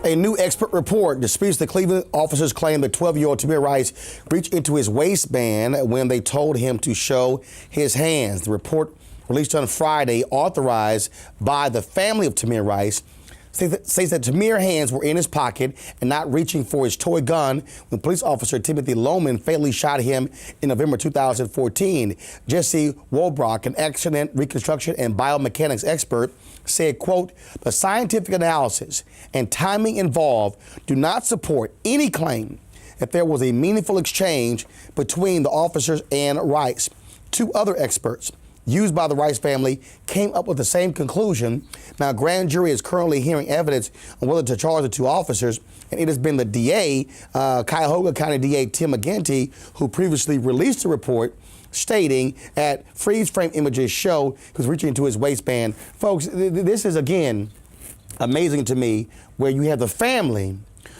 A new expert report disputes the Cleveland officers' claim that 12-year-old Tamir Rice reached into his waistband when they told him to show his hands. The report, released on Friday, authorized by the family of Tamir Rice, says that Tamir's hands were in his pocket and not reaching for his toy gun when police officer Timothy Lohman fatally shot him in November 2014. Jesse Wolbrock, an accident reconstruction and biomechanics expert, said, quote, "The scientific analysis and timing involved do not support any claim that there was a meaningful exchange between the officers and Rice." Two other experts used by the Rice family came up with the same conclusion. Now, grand jury is currently hearing evidence on whether to charge the two officers, and it has been the DA, Cuyahoga County DA Tim McGinty, who previously released a report stating that freeze frame images show he was reaching into his waistband. Folks, this is, again, amazing to me, where you have the family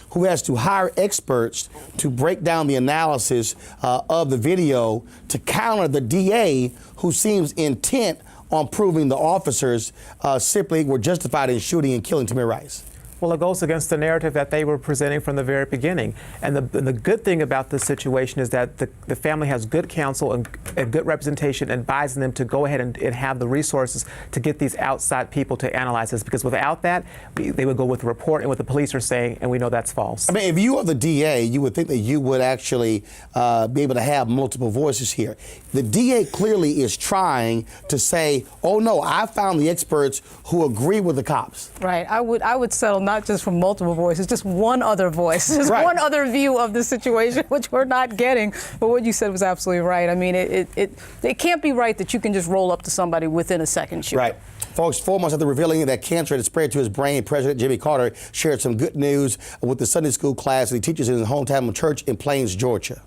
who has to hire experts to break down the analysis of the video to counter the DA, who seems intent on proving the officers simply were justified in shooting and killing Tamir Rice. Well, it goes against the narrative that they were presenting from the very beginning. And the good thing about this situation is that the family has good counsel and good representation, advising them to go ahead and have the resources to get these outside people to analyze this, because without that, they would go with the report and what the police are saying, and we know that's false. I mean, if you are the DA, you would think that you would actually be able to have multiple voices here. The DA clearly is trying to say, oh no, I found the experts who agree with the cops. Right. I would settle not just from multiple voices, just one other voice, just one other view of the situation, which we're not getting. But what you said was absolutely right. I mean, it can't be right that you can just roll up to somebody within a second shoot. Right. Folks, 4 months after revealing that cancer had spread to his brain, President Jimmy Carter shared some good news with the Sunday school class that he teaches in his hometown church in Plains, Georgia.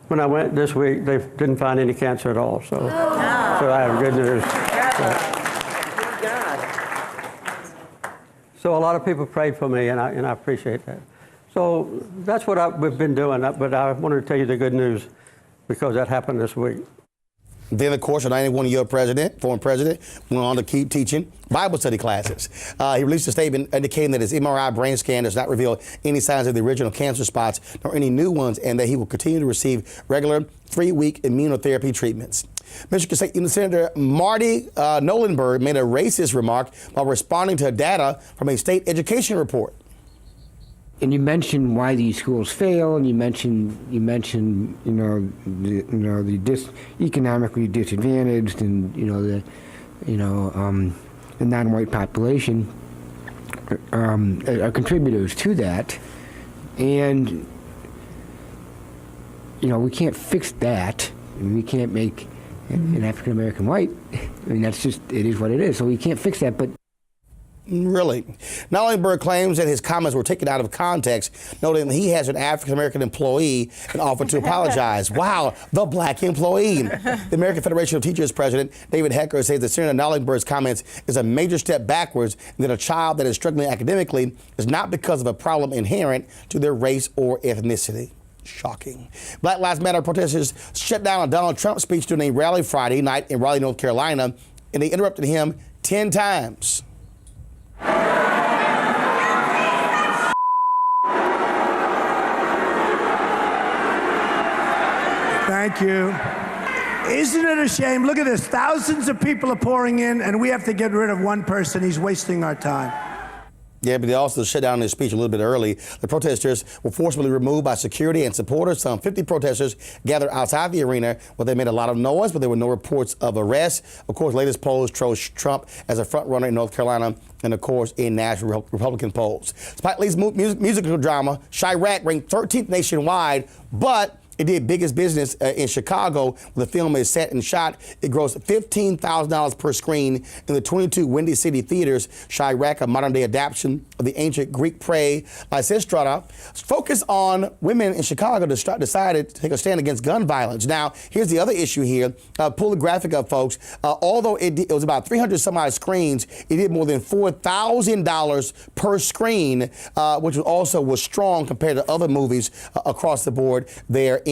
When I went this week, they didn't find any cancer at all, so I have good news. So a lot of people prayed for me, and I appreciate that. So that's what we've been doing, but I wanted to tell you the good news because that happened this week. Then, of course, a 91-year former president, went on to keep teaching Bible study classes. He released a statement indicating that his MRI brain scan does not reveal any signs of the original cancer spots nor any new ones, and that he will continue to receive regular 3-week immunotherapy treatments. Michigan State Senator Marty Byrd made a racist remark while responding to data from a state education report. And you mentioned why these schools fail, and you mentioned the economically disadvantaged, and the non-white population are contributors to that, and we can't fix that. We can't make an African American white. I mean, that's just, it is what it is. So we can't fix that, but. Really? Byrd claims that his comments were taken out of context, noting that he has an African-American employee and offered to apologize. Wow, the black employee. The American Federation of Teachers president, David Hecker, says that Senator Byrd's comments is a major step backwards, and that a child that is struggling academically is not because of a problem inherent to their race or ethnicity. Shocking. Black Lives Matter protesters shut down a Donald Trump speech during a rally Friday night in Raleigh, North Carolina, and they interrupted him 10 times. Thank you. Isn't it a shame? Look at this. Thousands of people are pouring in, and we have to get rid of one person. He's wasting our time. Yeah, but they also shut down his speech a little bit early. The protesters were forcibly removed by security and supporters. Some 50 protesters gathered outside the arena where they made a lot of noise, but there were no reports of arrests. Of course, latest polls show Trump as a front runner in North Carolina and, of course, in national Republican polls. Spike Lee's musical drama, Chirac, ranked 13th nationwide, but it did biggest business in Chicago, where the film is set and shot. It grossed $15,000 per screen in the 22 Windy City theaters. Chirac, a modern-day adaptation of the ancient Greek play Lysistrata, focused on women in Chicago decided to take a stand against gun violence. Now, here's the other issue here. Pull the graphic up, folks. Although it was about 300 some odd screens, it did more than $4,000 per screen, which also was strong compared to other movies across the board there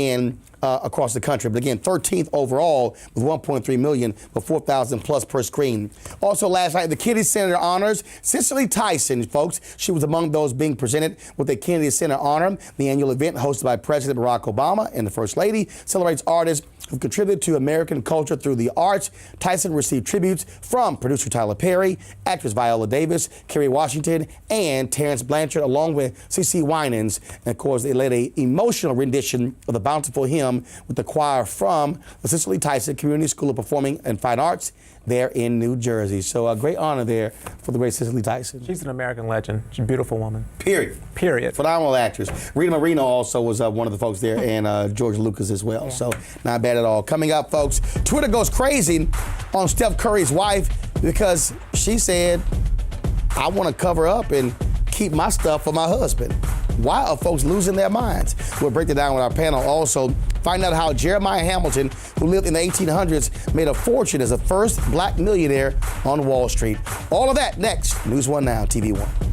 across the country. But again, 13th overall with 1.3 million, with 4,000 plus per screen. Also last night, the Kennedy Center honors Cicely Tyson, folks. She was among those being presented with the Kennedy Center honor. The annual event, hosted by President Barack Obama and the First Lady, celebrates artists who contributed to American culture through the arts. Tyson received tributes from producer Tyler Perry, actress Viola Davis, Kerry Washington, and Terrence Blanchard, along with CeCe Winans. And of course, they led an emotional rendition of the Bountiful Hymn with the choir from the Cicely Tyson Community School of Performing and Fine Arts there in New Jersey. So a great honor there for the great Cicely Tyson. She's an American legend. She's a beautiful woman. Period. Period. Phenomenal actress. Rita Moreno also was one of the folks there, and George Lucas as well. Yeah. So not bad at all. Coming up, folks, Twitter goes crazy on Steph Curry's wife because she said, I want to cover up and keep my stuff for my husband. Why are folks losing their minds? We'll break it down with our panel. Also, find out how Jeremiah Hamilton, who lived in the 1800s, made a fortune as the first black millionaire on Wall Street. All of that next. News 1 Now, TV 1.